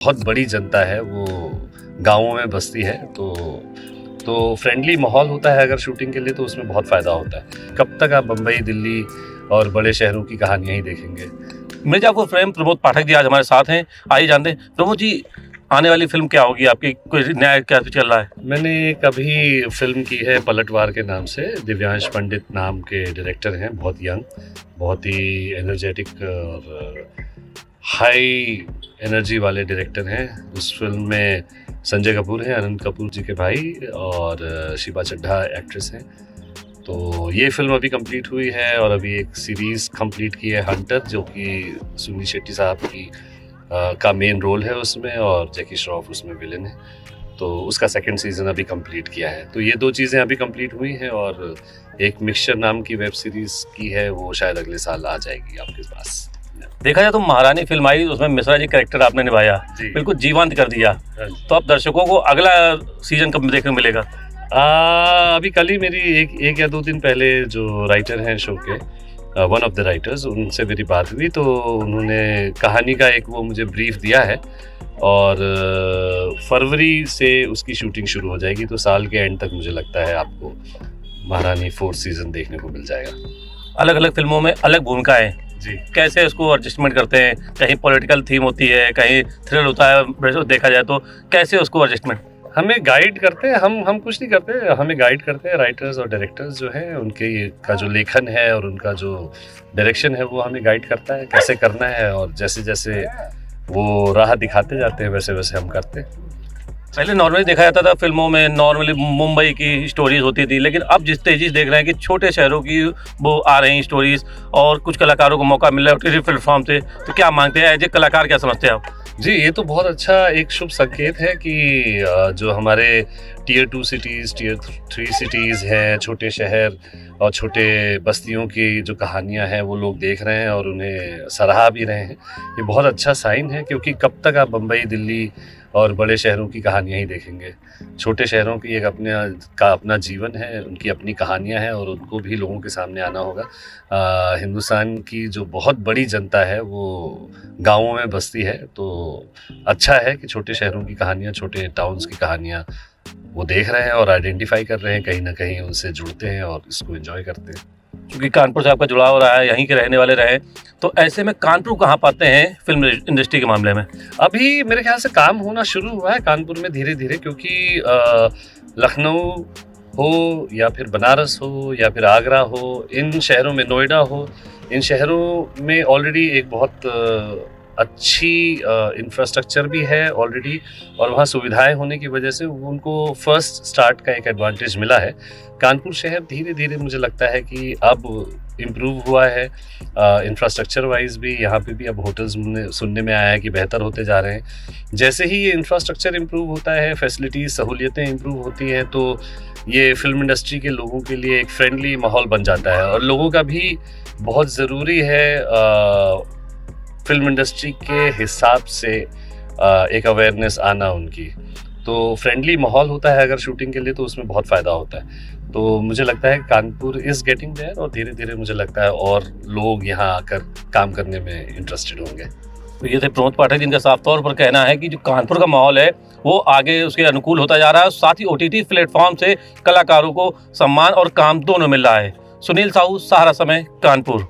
बहुत बड़ी जनता है, वो गाँवों में बसती है, तो फ्रेंडली माहौल होता है अगर शूटिंग के लिए, तो उसमें बहुत फ़ायदा होता है। कब तक आप बम्बई, दिल्ली और बड़े शहरों की कहानियाँ ही देखेंगे। मिर्ज़ापुर फ्रेम प्रमोद पाठक जी आज हमारे साथ हैं। आइए जानते हैं प्रमोद जी, आने वाली फिल्म क्या होगी आपकी, कोई नया क्या चल रहा है? मैंने एक अभी फिल्म की है पलटवार के नाम से। दिव्यांश पंडित नाम के डायरेक्टर हैं, बहुत यंग, बहुत ही एनर्जेटिक और हाई एनर्जी वाले डायरेक्टर हैं। उस फिल्म में संजय कपूर हैं, अनंत कपूर जी के भाई, और शिबा चड्ढा एक्ट्रेस हैं। तो ये फिल्म अभी कंप्लीट हुई है, और अभी एक सीरीज़ कंप्लीट की है हंटर, जो कि सुनील शेट्टी साहब की का मेन रोल है उसमें, और जैकी श्रॉफ उसमें विलेन है। तो उसका सेकंड सीज़न अभी कंप्लीट किया है। तो ये दो चीज़ें अभी कंप्लीट हुई हैं, और एक मिक्सचर नाम की वेब सीरीज़ की है, वो शायद अगले साल आ जाएगी आपके पास। देखा जाए तो महारानी फिल्म आई, उसमें मिश्रा जी कैरेक्टर आपने निभाया, बिल्कुल जीवंत कर दिया। तो अब दर्शकों को अगला सीजन कब देखने को मिलेगा? अभी कल ही मेरी एक या दो दिन पहले जो राइटर हैं शो के, वन ऑफ द राइटर्स, उनसे मेरी बात हुई, तो उन्होंने कहानी का एक वो मुझे ब्रीफ दिया है, और फरवरी से उसकी शूटिंग शुरू हो जाएगी। तो साल के एंड तक मुझे लगता है आपको महारानी 4th सीज़न देखने को मिल जाएगा। अलग अलग फिल्मों में अलग भूमिकाएं जी, कैसे उसको एडजस्टमेंट करते हैं? कहीं पॉलिटिकल थीम होती है, कहीं थ्रिल होता है, देखा जाए तो कैसे उसको एडजस्टमेंट? हमें गाइड करते हैं, हम कुछ नहीं करते, हमें गाइड करते हैं राइटर्स और डायरेक्टर्स जो हैं, उनके का जो लेखन है और उनका जो डायरेक्शन है, वो हमें गाइड करता है कैसे करना है, और जैसे जैसे वो राह दिखाते जाते हैं वैसे वैसे हम करते हैं। पहले नॉर्मली देखा जाता था फिल्मों में, नॉर्मली मुंबई की स्टोरीज होती थी, लेकिन अब जिस तेजी से देख रहे हैं कि छोटे शहरों की वो आ रही हैं स्टोरीज, और कुछ कलाकारों को मौका मिल रहा है OTT प्लेटफॉर्म से। तो क्या मांगते हैं एज ए कलाकार, क्या समझते हैं आप? जी, ये तो बहुत अच्छा एक शुभ संकेत है कि जो हमारे Tier 2 सिटीज़, Tier 3 सिटीज़ हैं, छोटे शहर और छोटे बस्तियों की जो कहानियां हैं वो लोग देख रहे हैं और उन्हें सराहा भी रहे हैं। ये बहुत अच्छा साइन है, क्योंकि कब तक आप बम्बई, दिल्ली और बड़े शहरों की कहानियां ही देखेंगे। छोटे शहरों की एक अपना जीवन है, उनकी अपनी कहानियां हैं, और उनको भी लोगों के सामने आना होगा। हिंदुस्तान की जो बहुत बड़ी जनता है वो गाँवों में बसती है, तो अच्छा है कि छोटे शहरों की कहानियाँ, छोटे टाउन्स की कहानियाँ वो देख रहे हैं और आइडेंटिफाई कर रहे हैं, कहीं ना कहीं उनसे जुड़ते हैं और इसको एंजॉय करते हैं। क्योंकि कानपुर से आपका जुड़ाव रहा है, यहीं के रहने वाले रहे, तो ऐसे में कानपुर कहाँ पाते हैं फिल्म इंडस्ट्री के मामले में? अभी मेरे ख्याल से काम होना शुरू हुआ है कानपुर में धीरे धीरे, क्योंकि लखनऊ हो या फिर बनारस हो या फिर आगरा हो, इन शहरों में, नोएडा हो, इन शहरों में ऑलरेडी एक बहुत अच्छी इंफ्रास्ट्रक्चर भी है ऑलरेडी, और वहाँ सुविधाएं होने की वजह से उनको फर्स्ट स्टार्ट का एक एडवांटेज मिला है। कानपुर शहर धीरे धीरे मुझे लगता है कि अब इम्प्रूव हुआ है इंफ्रास्ट्रक्चर वाइज भी। यहाँ पे भी अब होटल्स सुनने में आया है कि बेहतर होते जा रहे हैं। जैसे ही ये इंफ्रास्ट्रक्चर इम्प्रूव होता है, फैसिलिटीज़, सहूलियतें इम्प्रूव होती हैं, तो ये फिल्म इंडस्ट्री के लोगों के लिए एक फ्रेंडली माहौल बन जाता है, और लोगों का भी बहुत ज़रूरी है फिल्म इंडस्ट्री के हिसाब से एक अवेयरनेस आना उनकी। तो फ्रेंडली माहौल होता है अगर शूटिंग के लिए, तो उसमें बहुत फ़ायदा होता है। तो मुझे लगता है कानपुर इज़ गेटिंग देयर, और धीरे धीरे मुझे लगता है और लोग यहाँ आकर काम करने में इंटरेस्टेड होंगे। तो ये थे प्रमोद पाठक, जिनका साफ तौर पर कहना है कि जो कानपुर का माहौल है वो आगे उसके अनुकूल होता जा रहा है, साथ ही OTT प्लेटफॉर्म से कलाकारों को सम्मान और काम दोनों मिल रहा है। सुनील साहू, सहारा समय, कानपुर।